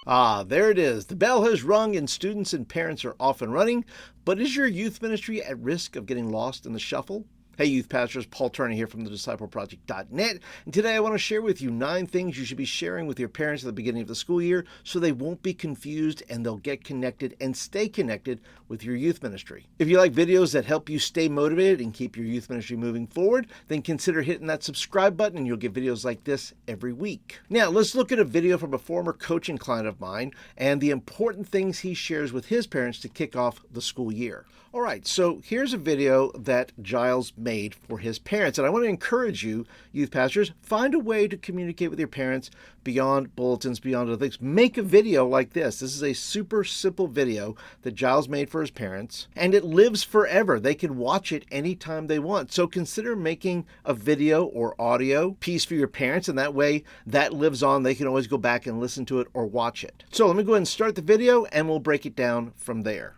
Ah, there it is. The bell has rung and students and parents are off and running. But is your youth ministry at risk of getting lost in the shuffle? Hey, youth pastors, Paul Turner here from the discipleproject.net. And today I want to share with you 9 things you should be sharing with your parents at the beginning of the school year so they won't be confused and they'll get connected and stay connected with your youth ministry. If you like videos that help you stay motivated and keep your youth ministry moving forward, then consider hitting that subscribe button and you'll get videos like this every week. Now, let's look at a video from a former coaching client of mine and the important things he shares with his parents to kick off the school year. All right, so here's a video that Giles made for his parents. And I want to encourage you, youth pastors, find a way to communicate with your parents beyond bulletins, beyond other things. Make a video like this. This is a super simple video that Giles made for his parents, and it lives forever. They can watch it anytime they want. So consider making a video or audio piece for your parents, and that way that lives on. They can always go back and listen to it or watch it. So let me go ahead and start the video, and we'll break it down from there.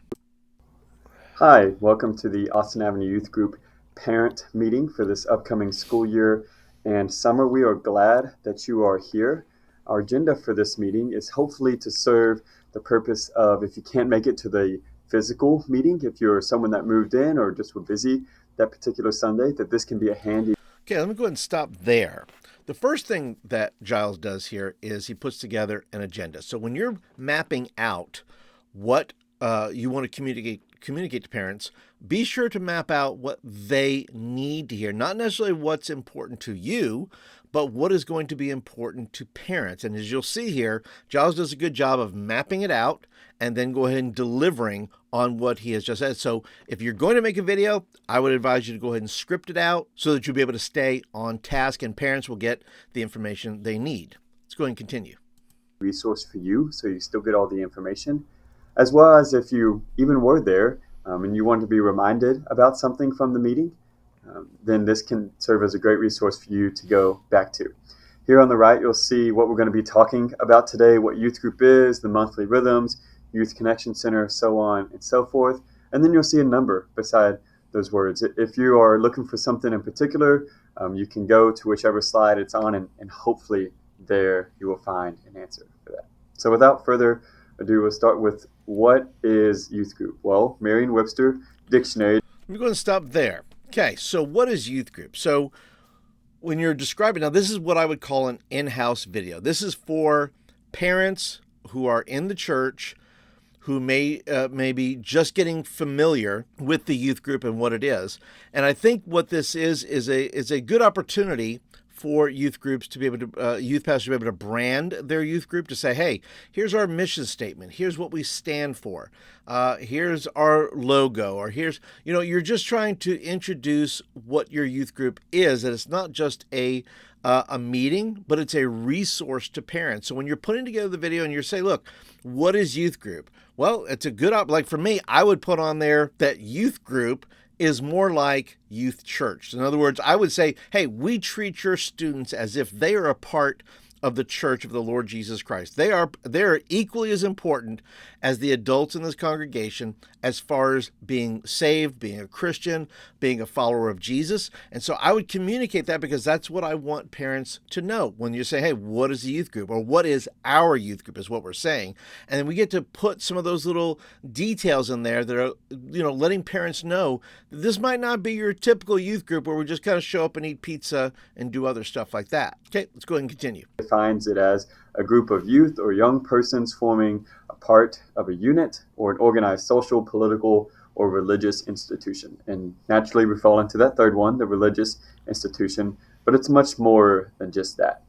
Hi, welcome to the Austin Avenue Youth Group parent meeting for this upcoming school year and summer. We are glad that you are here. Our agenda for this meeting is hopefully to serve the purpose of, if you can't make it to the physical meeting, if you're someone that moved in or just were busy that particular Sunday, that this can be a handy. Okay, let me go ahead and stop there. The first thing that Giles does here is he puts together an agenda. So when you're mapping out what you want to communicate to parents, be sure to map out what they need to hear. Not necessarily what's important to you, but what is going to be important to parents. And as you'll see here, Giles does a good job of mapping it out and then go ahead and delivering on what he has just said. So if you're going to make a video, I would advise you to go ahead and script it out so that you'll be able to stay on task and parents will get the information they need. Let's go ahead and continue. Resource for you, so you still get all the information, as well as if you even were there and you want to be reminded about something from the meeting, then this can serve as a great resource for you to go back to. Here on the right, you'll see what we're going to be talking about today, what youth group is, the monthly rhythms, Youth Connection Center, so on and so forth. And then you'll see a number beside those words. If you are looking for something in particular, you can go to whichever slide it's on, and hopefully there you will find an answer for that. So without further ado, we'll start with, what is youth group? Well, Merriam-Webster Dictionary. We're going to stop there. Okay, so what is youth group? So when you're describing, now this is what I would call an in-house video. This is for parents who are in the church who may be just getting familiar with the youth group and what it is. And I think what this is a good opportunity for youth groups to be able to, youth pastors to be able to brand their youth group, to say, hey, here's our mission statement. Here's what we stand for. Here's our logo, or here's, you're just trying to introduce what your youth group is, that it's not just a meeting, but it's a resource to parents. So when you're putting together the video and you're saying, look, what is youth group? Well, it's a good like for me, I would put on there that youth group is more like youth church. In other words, I would say, hey, we treat your students as if they are a part of the church of the Lord Jesus Christ. They're equally as important as the adults in this congregation as far as being saved, being a Christian, being a follower of Jesus. And so I would communicate that, because that's what I want parents to know. When you say, hey, what is the youth group? Or what is our youth group is what we're saying. And then we get to put some of those little details in there that are, letting parents know that this might not be your typical youth group where we just kind of show up and eat pizza and do other stuff like that. Okay, let's go ahead and continue. Defines it as a group of youth or young persons forming a part of a unit or an organized social, political, or religious institution. And naturally, we fall into that third one, the religious institution, but it's much more than just that.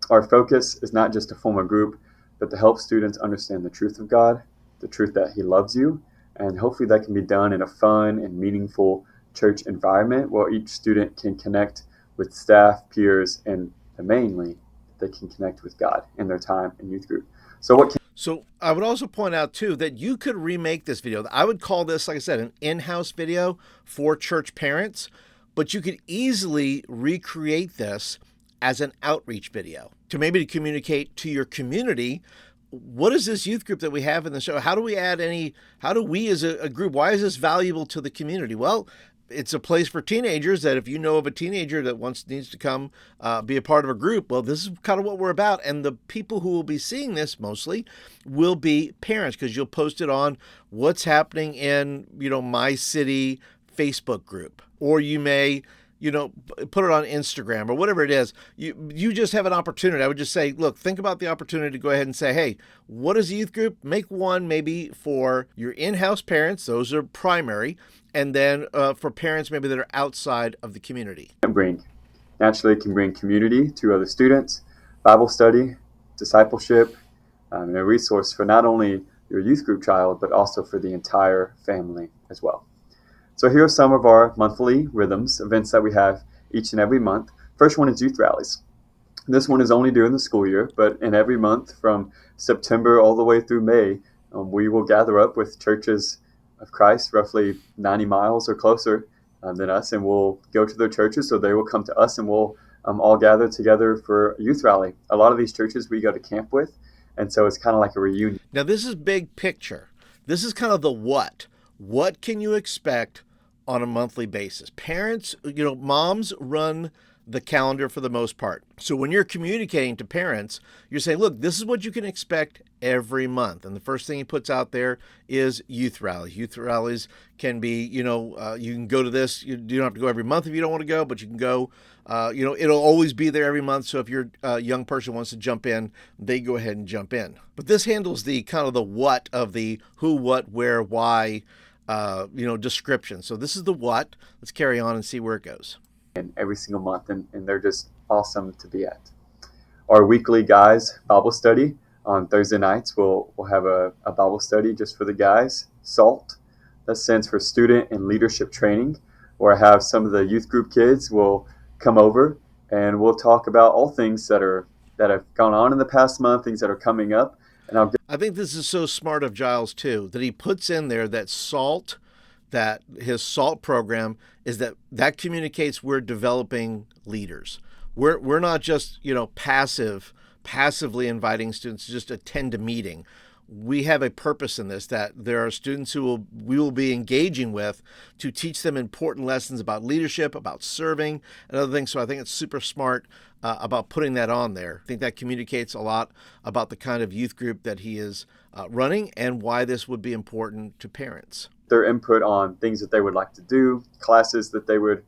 Our focus is not just to form a group, but to help students understand the truth of God, the truth that He loves you, and hopefully that can be done in a fun and meaningful church environment where each student can connect with staff, peers, and mainly they can connect with God in their time in youth group. So I would also point out, too, that you could remake this video. I would call this, like I said, an in-house video for church parents, but you could easily recreate this as an outreach video to communicate to your community. What is this youth group that we have in the show? How do we as a group, why is this valuable to the community? Well, it's a place for teenagers that if you know of a teenager that needs to come be a part of a group, well, this is kind of what we're about. And the people who will be seeing this mostly will be parents, because you'll post it on what's happening in, my city Facebook group, or you may put it on Instagram or whatever it is. You just have an opportunity. I would just say, look, think about the opportunity to go ahead and say, hey, what is a youth group? Make one maybe for your in-house parents. Those are primary. And then for parents maybe that are outside of the community. Naturally, it can bring community to other students, Bible study, discipleship, and a resource for not only your youth group child, but also for the entire family as well. So here are some of our monthly rhythms, events that we have each and every month. First one is youth rallies. This one is only during the school year, but in every month from September all the way through May, we will gather up with churches of Christ, roughly 90 miles or closer than us, and we'll go to their churches, so they will come to us, and we'll all gather together for a youth rally. A lot of these churches we go to camp with, and so it's kind of like a reunion. Now, this is big picture. This is kind of the what. What can you expect on a monthly basis? Parents, moms run the calendar for the most part. So when you're communicating to parents, you're saying, look, this is what you can expect every month. And the first thing he puts out there is youth rallies. Youth rallies can be, you can go to this. You don't have to go every month if you don't want to go, but you can go, it'll always be there every month. So if your young person wants to jump in, they go ahead and jump in. But this handles the kind of the what of the who, what, where, why, description. So this is the what. Let's carry on and see where it goes. And every single month, and they're just awesome to be at. Our weekly guys Bible study on Thursday nights, we'll have a Bible study just for the guys. SALT, that stands for Student and Leadership Training, where I have some of the youth group kids will come over and we'll talk about all things that have gone on in the past month, things that are coming up. And I think this is so smart of Giles too, that he puts in there that SALT, that his SALT program is that communicates we're developing leaders. We're not just, passively inviting students to just attend a meeting. We have a purpose in this, that there are students who we will be engaging with to teach them important lessons about leadership, about serving, and other things. So I think it's super smart about putting that on there. I think that communicates a lot about the kind of youth group that he is running and why this would be important to parents. Their input on things that they would like to do, classes that they would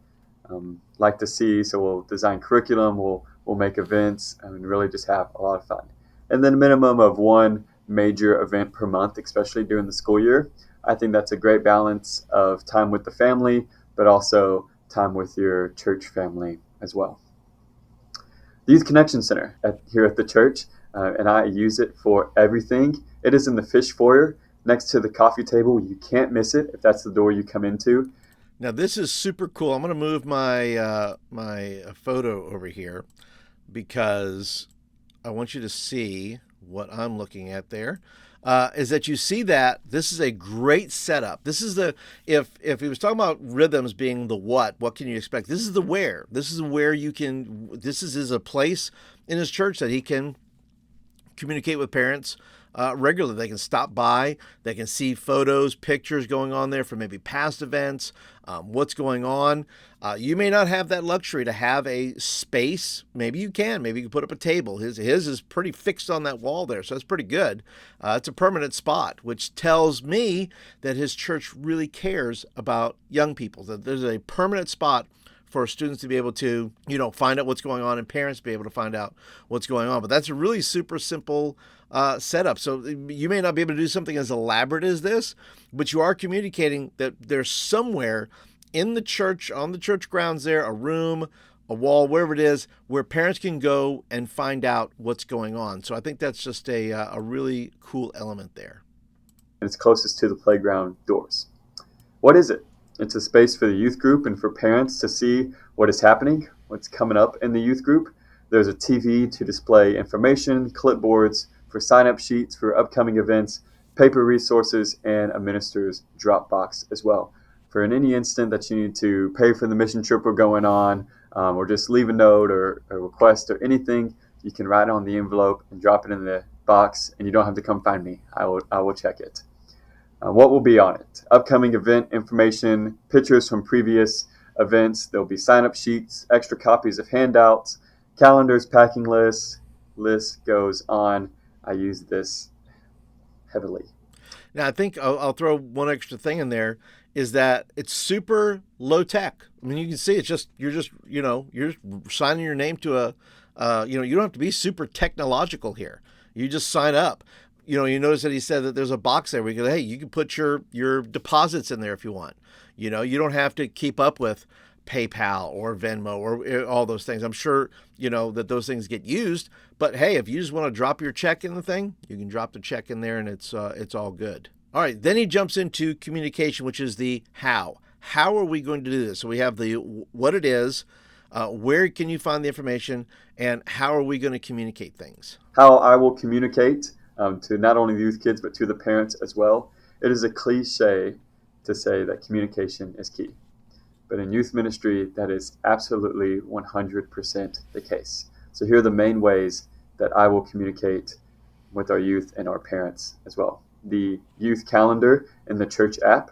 like to see. So we'll design curriculum, we'll make events, and really just have a lot of fun. And then a minimum of one major event per month, especially during the school year. I think that's a great balance of time with the family, but also time with your church family as well. The Youth Connection Center here at the church, and I use it for everything. It is in the fish foyer next to the coffee table. You can't miss it if that's the door you come into. Now this is super cool. I'm going to move my my photo over here because I want you to see what I'm looking at there. Is that you see that this is a great setup. This is if he was talking about rhythms being the what can you expect? This is the where. This is where you can, this is a place in his church that he can communicate with parents regularly. They can stop by, they can see photos, pictures going on there from maybe past events, what's going on. You may not have that luxury to have a space. Maybe you can put up a table. His is pretty fixed on that wall there, so that's pretty good. It's a permanent spot, which tells me that his church really cares about young people, that there's a permanent spot for students to be able to, find out what's going on, and parents be able to find out what's going on. But that's a really super simple setup. So you may not be able to do something as elaborate as this, but you are communicating that there's somewhere in the church, on the church grounds there, a room, a wall, wherever it is, where parents can go and find out what's going on. So I think that's just a really cool element there. It's closest to the playground doors. What is it? It's a space for the youth group and for parents to see what is happening, what's coming up in the youth group. There's a TV to display information, clipboards for sign-up sheets for upcoming events, paper resources, and a minister's Dropbox as well. For in any instant that you need to pay for the mission trip we're going on, or just leave a note or a request or anything, you can write on the envelope and drop it in the box, and you don't have to come find me. I will check it. What will be on it? Upcoming event information, pictures from previous events. There'll be sign-up sheets, extra copies of handouts, calendars, packing lists. List goes on. I use this heavily. Now, I think I'll throw one extra thing in there is that it's super low tech. I mean, you can see it's just you're signing your name to a you don't have to be super technological here. You just sign up. You notice that he said that there's a box there where you go, hey, you can put your deposits in there if you want. You don't have to keep up with PayPal or Venmo or all those things. I'm sure that those things get used, but hey, if you just want to drop your check in the thing, you can drop the check in there and it's all good. All right, then he jumps into communication, which is the how. How are we going to do this? So we have the what it is, where can you find the information, and how are we going to communicate things? How I will communicate to not only the youth kids, but to the parents as well. It is a cliche to say that communication is key. But in youth ministry, that is absolutely 100% the case. So here are the main ways that I will communicate with our youth and our parents as well. The youth calendar in the church app,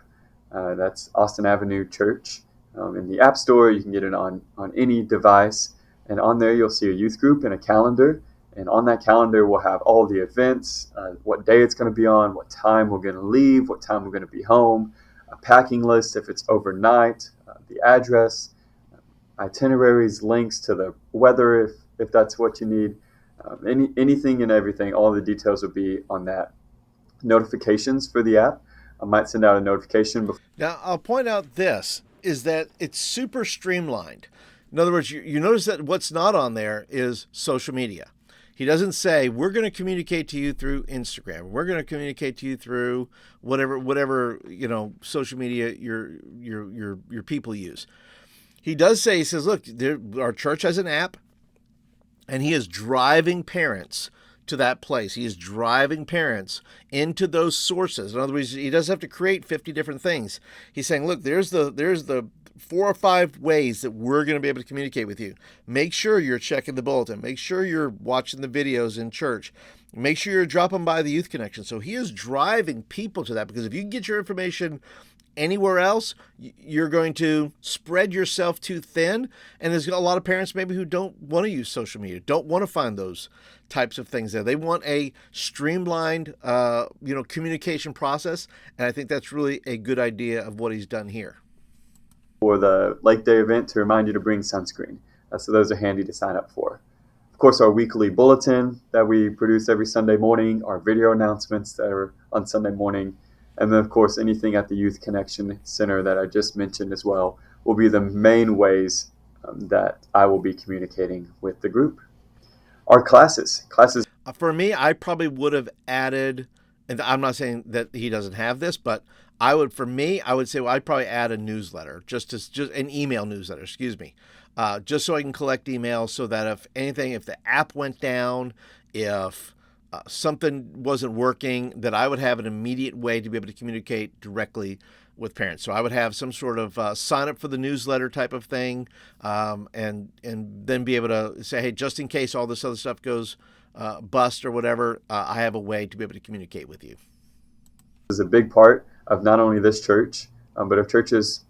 that's Austin Avenue Church. In the App Store, you can get it on any device. And on there, you'll see a youth group and a calendar. And on that calendar, we'll have all the events, what day it's going to be on, what time we're going to leave, what time we're going to be home, a packing list if it's overnight, the address, itineraries, links to the weather if that's what you need, anything and everything. All the details will be on that. Notifications for the app. I might send out a notification before. Now, I'll point out this is that it's super streamlined. In other words, you notice that what's not on there is social media. He doesn't say we're going to communicate to you through Instagram. We're going to communicate to you through whatever social media your people use. He does say, he says, look, our church has an app, and he is driving parents to that place. He is driving parents into those sources. In other words, he doesn't have to create 50 different things. He's saying, look, there's the 4 or 5 ways that we're going to be able to communicate with you. Make sure you're checking the bulletin. Make sure you're watching the videos in church. Make sure you're dropping by the Youth Connection. So he is driving people to that, because if you can get your information anywhere else, you're going to spread yourself too thin. And there's a lot of parents maybe who don't want to use social media, don't want to find those types of things there. They want a streamlined, communication process. And I think that's really a good idea of what he's done here. For the Lake Day event, to remind you to bring sunscreen. So those are handy to sign up for. Of course, our weekly bulletin that we produce every Sunday morning, our video announcements that are on Sunday morning, and then, of course, anything at the Youth Connection Center that I just mentioned as well will be the main ways that I will be communicating with the group. Our classes. For me, I probably would have added, and I'm not saying that he doesn't have this, but I would say, well, I'd probably add a newsletter, just an email newsletter, just so I can collect emails, so that if the app went down, if something wasn't working, that I would have an immediate way to be able to communicate directly with parents. So I would have some sort of sign up for the newsletter type of thing, and then be able to say, hey, just in case all this other stuff goes bust or whatever, I have a way to be able to communicate with you. This is a big part of not only this church, but of churches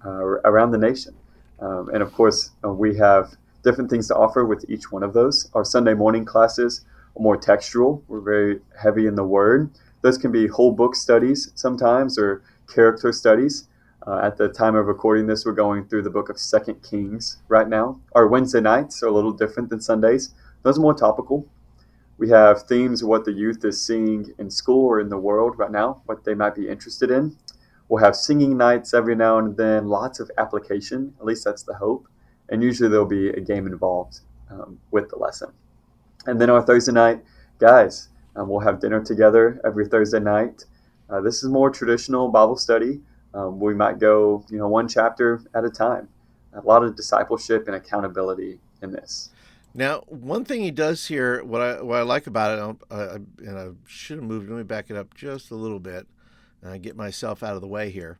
around the nation. And of course, we have different things to offer with each one of those. Our Sunday morning classes are more textual. We're very heavy in the Word. Those can be whole book studies sometimes, or character studies. At the time of recording this, we're going through the book of 2 Kings right now. Our Wednesday nights are a little different than Sundays. Those are more topical. We have themes of what the youth is seeing in school or in the world right now, what they might be interested in. We'll have singing nights every now and then, lots of application, at least that's the hope. And usually there'll be a game involved with the lesson. And then our Thursday night, guys, we'll have dinner together every Thursday night. This is more traditional Bible study. We might go, one chapter at a time. A lot of discipleship and accountability in this. Now, one thing he does here, what I like about it, and I should have moved. Let me back it up just a little bit, and get myself out of the way here.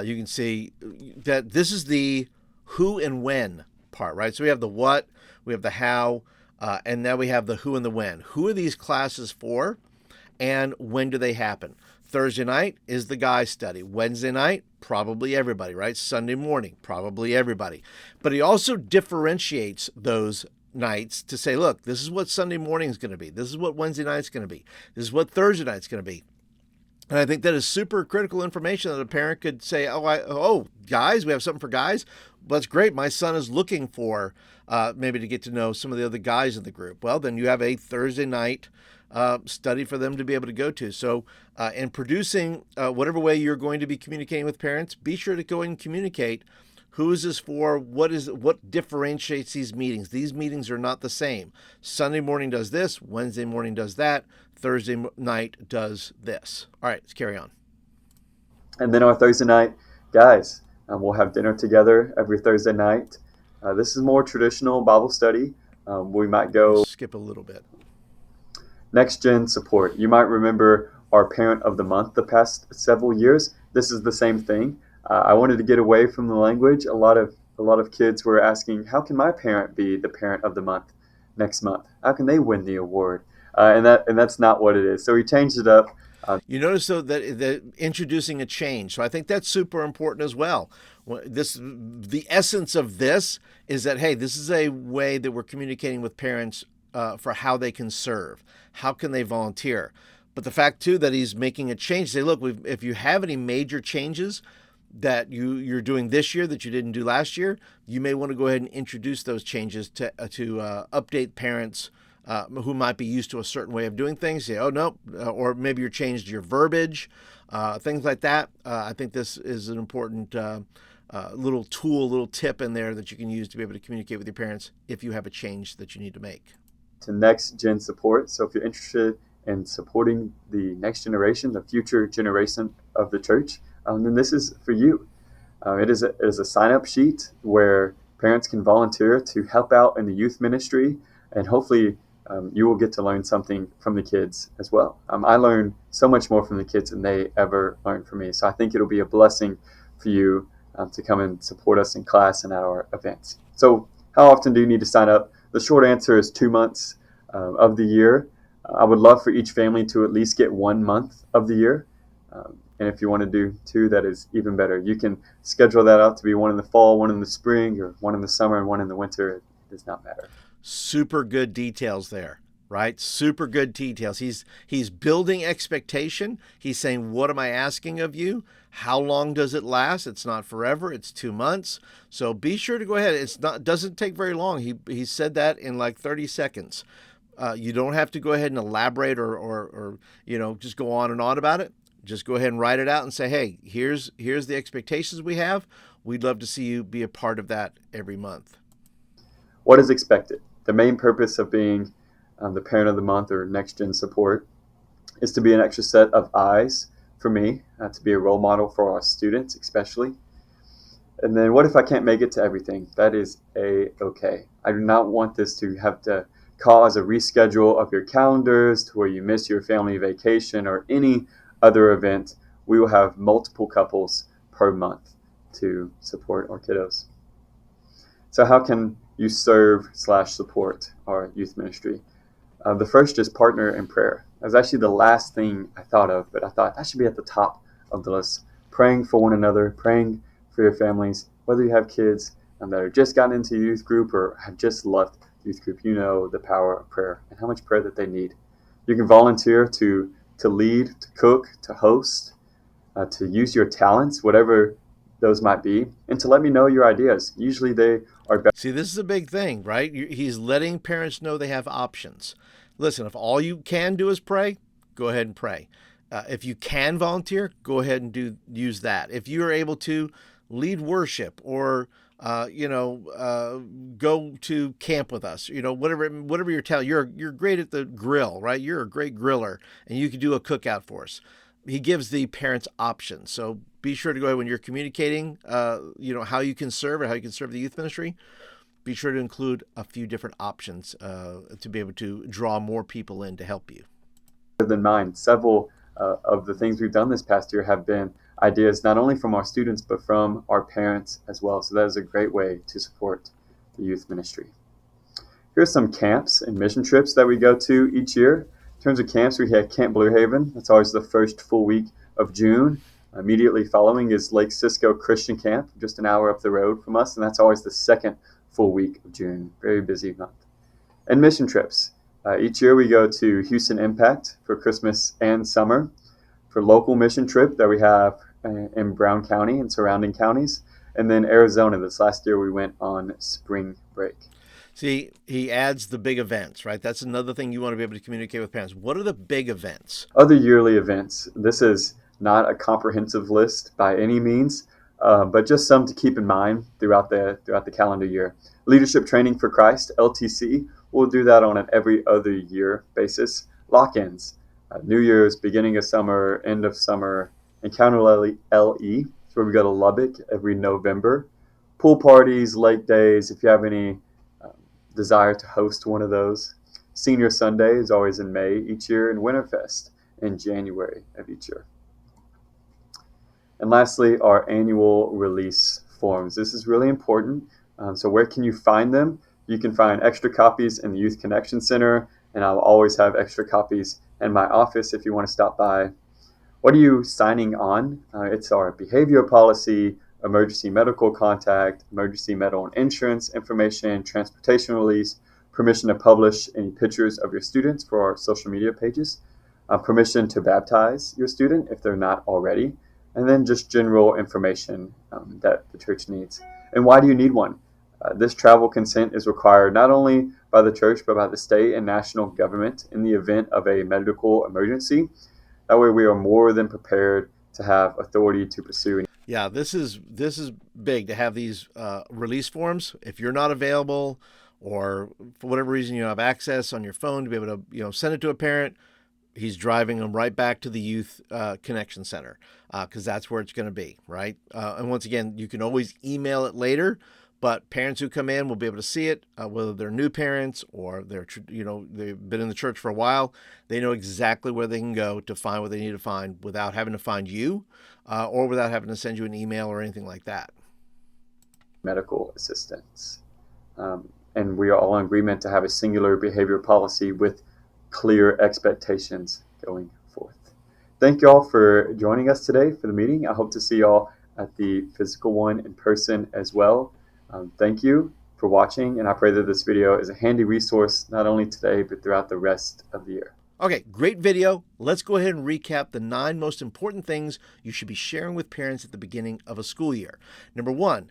You can see that this is the who and when part, right? So we have the what, we have the how, and now we have the who and the when. Who are these classes for? and when do they happen. Thursday night is the guys study. Wednesday night, probably everybody, right? Sunday morning, probably everybody. But he also differentiates those nights to say, look, this is what Sunday morning is going to be. This is what Wednesday night is going to be. This is what Thursday night is going to be. And I think that is super critical information that a parent could say, oh, guys, we have something for guys. Well, that's great. My son is looking for maybe to get to know some of the other guys in the group. Well, then you have a Thursday night study for them to be able to go to. So in producing whatever way you're going to be communicating with parents, be sure to go and communicate who is this for, what differentiates these meetings. These meetings are not the same. Sunday morning does this, Wednesday morning does that, Thursday night does this. All right, let's carry on. And then our Thursday night, guys, we'll have dinner together every Thursday night. This is more traditional Bible study. We might go skip a little bit. Next Gen support. You might remember our Parent of the Month the past several years. This is the same thing. I wanted to get away from the language. A lot of kids were asking, how can my parent be the Parent of the Month next month? How can they win the award? And that's not what it is. So we changed it up. You notice, though, that introducing a change. So I think that's super important as well. The essence of this is that, hey, this is a way that we're communicating with parents for how they can serve. How can they volunteer? But the fact, too, that he's making a change. Say, look, if you have any major changes that you're doing this year that you didn't do last year, you may want to go ahead and introduce those changes to update parents who might be used to a certain way of doing things. Say, oh, no, or maybe you're changed your verbiage, things like that. I think this is an important little tool, little tip in there that you can use to be able to communicate with your parents if you have a change that you need to make. To Next Gen support. So if you're interested in supporting the next generation, the future generation of the church, then this is for you. It is a sign-up sheet where parents can volunteer to help out in the youth ministry, and hopefully you will get to learn something from the kids as well. I learned so much more from the kids than they ever learned from me. So I think it'll be a blessing for you to come and support us in class and at our events. So how often do you need to sign up? The short answer is 2 months of the year. I would love for each family to at least get 1 month of the year. And if you want to do 2, that is even better. You can schedule that out to be 1 in the fall, 1 in the spring, or 1 in the summer and 1 in the winter. It does not matter. Super good details there, right? Super good details. He's building expectation. He's saying, what am I asking of you? How long does it last? It's not forever. It's 2 months. So be sure to go ahead. It doesn't take very long. He said that in like 30 seconds. You don't have to go ahead and elaborate or just go on and on about it. Just go ahead and write it out and say, hey, here's the expectations we have. We'd love to see you be a part of that every month. What is expected? The main purpose of being the Parent of the Month or Next Gen support is to be an extra set of eyes for me, to be a role model for our students especially. And then what if I can't make it to everything? That is okay. I do not want this to have to cause a reschedule of your calendars to where you miss your family vacation or any other event. We will have multiple couples per month to support our kiddos. So how can you serve/support our youth ministry? The first is partner in prayer. That was actually the last thing I thought of, but I thought that should be at the top of the list. Praying for one another, praying for your families, whether you have kids that are just gotten into youth group or have just left youth group. You know the power of prayer and how much prayer that they need. You can volunteer to lead, to cook, to host, to use your talents, whatever those might be, and to let me know your ideas. Usually they are better. See, this is a big thing, right? He's letting parents know they have options. Listen, if all you can do is pray, go ahead and pray. If you can volunteer, go ahead and use that. If you are able to lead worship or go to camp with us, whatever your talent. You're great at the grill, right? You're a great griller, and you can do a cookout for us. He gives the parents options. So be sure to go ahead when you're communicating, how you can serve or how you can serve the youth ministry. Be sure to include a few different options to be able to draw more people in to help you. Than mine. Several of the things we've done this past year have been ideas not only from our students but from our parents as well. So that is a great way to support the youth ministry. Here's some camps and mission trips that we go to each year. In terms of camps, we had Camp Blue Haven. That's always the first full week of June. Immediately following is Lake Cisco Christian Camp, just an hour up the road from us, and that's always the second full week of June. Very busy month. And mission trips. Each year we go to Houston Impact for Christmas and summer. For local mission trip that we have in Brown County and surrounding counties. And then Arizona, this last year we went on spring break. See, he adds the big events, right? That's another thing you want to be able to communicate with parents. What are the big events? Other yearly events. This is not a comprehensive list by any means, but just some to keep in mind throughout the calendar year. Leadership Training for Christ, LTC. We'll do that on an every other year basis. Lock-ins. New Year's, beginning of summer, end of summer. Encounter LE, where we go to Lubbock every November. Pool parties, lake days, if you have any desire to host one of those. Senior Sunday is always in May each year, and Winterfest in January of each year. And lastly, our annual release forms. This is really important. So where can you find them? You can find extra copies in the Youth Connection Center, and I'll always have extra copies in my office if you want to stop by. What are you signing on? It's our behavior policy, emergency medical contact, emergency medical and insurance information, transportation release, permission to publish any pictures of your students for our social media pages, permission to baptize your student if they're not already, and then just general information that the church needs. And why do you need one? This travel consent is required not only by the church, but by the state and national government in the event of a medical emergency. That way we are more than prepared to have authority to pursue. Yeah, this is big to have these release forms. If you're not available or for whatever reason you don't have access on your phone to be able to send it to a parent, he's driving them right back to the Youth Connection Center because that's where it's going to be, right? And once again, you can always email it later, but parents who come in will be able to see it, whether they're new parents or they've been in the church for a while. They know exactly where they can go to find what they need to find without having to find you or without having to send you an email or anything like that. Medical assistance. And we are all in agreement to have a singular behavior policy with clear expectations going forth. Thank you all for joining us today for the meeting. I hope to see you all at the physical one in person as well. Thank you for watching, and I pray that this video is a handy resource not only today, but throughout the rest of the year. Okay, great video. Let's go ahead and recap the 9 most important things you should be sharing with parents at the beginning of a school year. Number 1,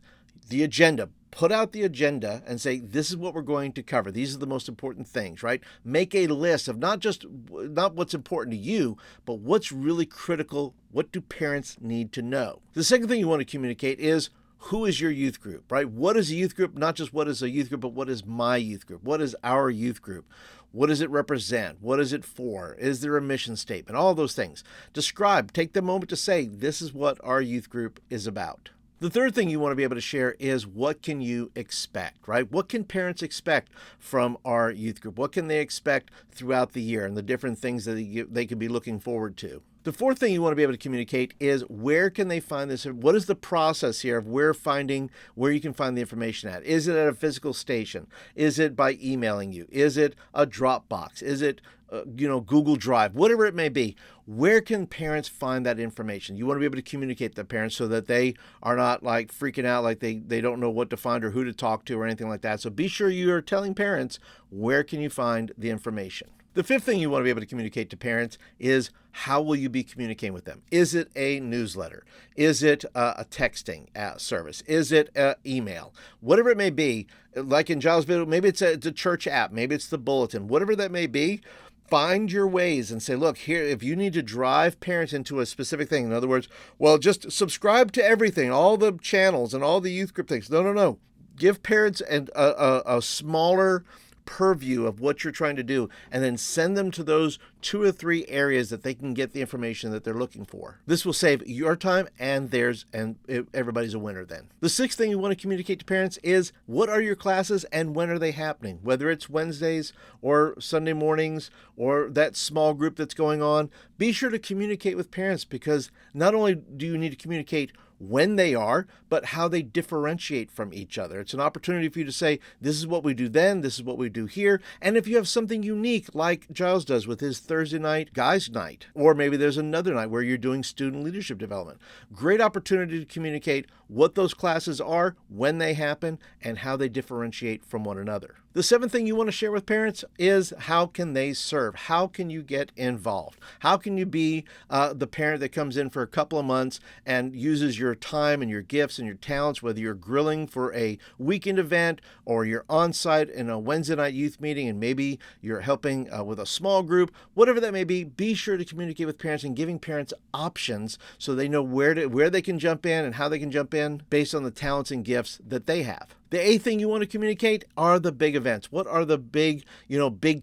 the agenda. Put out the agenda and say, this is what we're going to cover. These are the most important things, right? Make a list of not what's important to you, but what's really critical. What do parents need to know? The second thing you want to communicate is, who is your youth group, right? What is a youth group? Not just what is a youth group, but what is my youth group? What is our youth group? What does it represent? What is it for? Is there a mission statement? All those things. Describe, take the moment to say, this is what our youth group is about. The third thing you want to be able to share is, what can you expect, right? What can parents expect from our youth group? What can they expect throughout the year and the different things that they can be looking forward to? The fourth thing you want to be able to communicate is, where can they find this? What is the process here of where you can find the information at? Is it at a physical station? Is it by emailing you? Is it a Dropbox? Is it Google Drive? Whatever it may be, where can parents find that information? You want to be able to communicate to parents so that they are not like freaking out, like they don't know what to find or who to talk to or anything like that. So be sure you are telling parents, where can you find the information? The fifth thing you want to be able to communicate to parents is, how will you be communicating with them? Is it a newsletter? Is it a texting service? Is it email? Whatever it may be, like in Giles' video, maybe it's a church app, maybe it's the bulletin, whatever that may be. Find your ways and say, look, here, if you need to drive parents into a specific thing, in other words, well, just subscribe to everything, all the channels and all the youth group things. No. Give parents a smaller purview of what you're trying to do, and then send them to those 2 or 3 areas that they can get the information that they're looking for. This will save your time and theirs, and everybody's a winner then. The sixth thing you want to communicate to parents is, what are your classes and when are they happening? Whether it's Wednesdays or Sunday mornings or that small group that's going on, be sure to communicate with parents, because not only do you need to communicate when they are, but how they differentiate from each other. It's an opportunity for you to say, this is what we do then, this is what we do here. And if you have something unique like Giles does with his Thursday night guys night, or maybe there's another night where you're doing student leadership development, great opportunity to communicate what those classes are, when they happen, and how they differentiate from one another. The seventh thing you want to share with parents is how can they serve? How can you get involved? How can you be the parent that comes in for a couple of months and uses your time and your gifts and your talents, whether you're grilling for a weekend event or you're on site in a Wednesday night youth meeting and maybe you're helping with a small group, whatever that may be sure to communicate with parents and giving parents options so they know where they can jump in and how they can jump in based on the talents and gifts that they have. The eighth thing you want to communicate are the big events. What are the big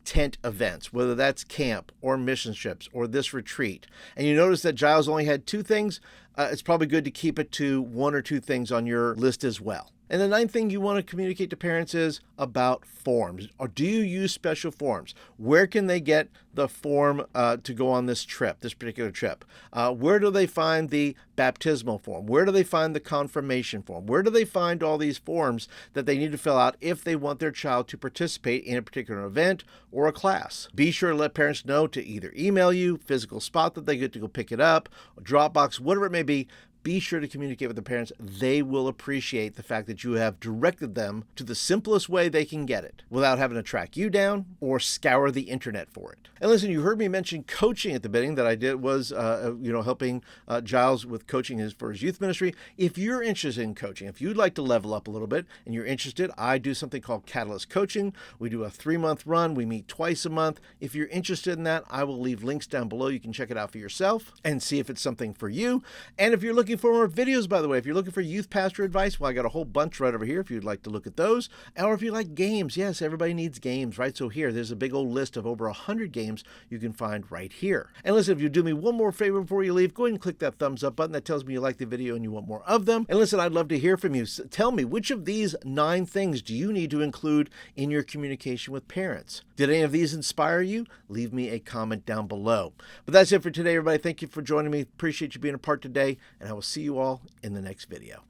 tent events, whether that's camp or mission trips or this retreat? And you notice that Giles only had 2 things. It's probably good to keep it to 1 or 2 things on your list as well. And the ninth thing you want to communicate to parents is about forms. Or do you use special forms? Where can they get the form to go on this particular trip? Where do they find the baptismal form? Where do they find the confirmation form? Where do they find all these forms that they need to fill out if they want their child to participate in a particular event or a class? Be sure to let parents know to either email you, physical spot that they get to go pick it up, Dropbox, whatever it may be. Be sure to communicate with the parents. They will appreciate the fact that you have directed them to the simplest way they can get it without having to track you down or scour the internet for it. And listen, you heard me mention coaching at the beginning. That I did was, helping Giles with coaching for his youth ministry. If you're interested in coaching, if you'd like to level up a little bit and you're interested, I do something called Catalyst Coaching. We do a 3-month run. We meet twice a month. If you're interested in that, I will leave links down below. You can check it out for yourself and see if it's something for you. And if you're looking for more videos, by the way, if you're looking for youth pastor advice, well, I got a whole bunch right over here if you'd like to look at those. Or if you like games, yes, everybody needs games, right? So there's a big old list of over 100 games you can find right here. And listen, if you do me one more favor before you leave, go ahead and click that thumbs up button. That tells me you like the video and you want more of them. And listen, I'd love to hear from you. Tell me, which of these 9 things do you need to include in your communication with parents? Did any of these inspire you? Leave me a comment down below. But that's it for today, everybody. Thank you for joining me. Appreciate you being a part today, and I will see you all in the next video.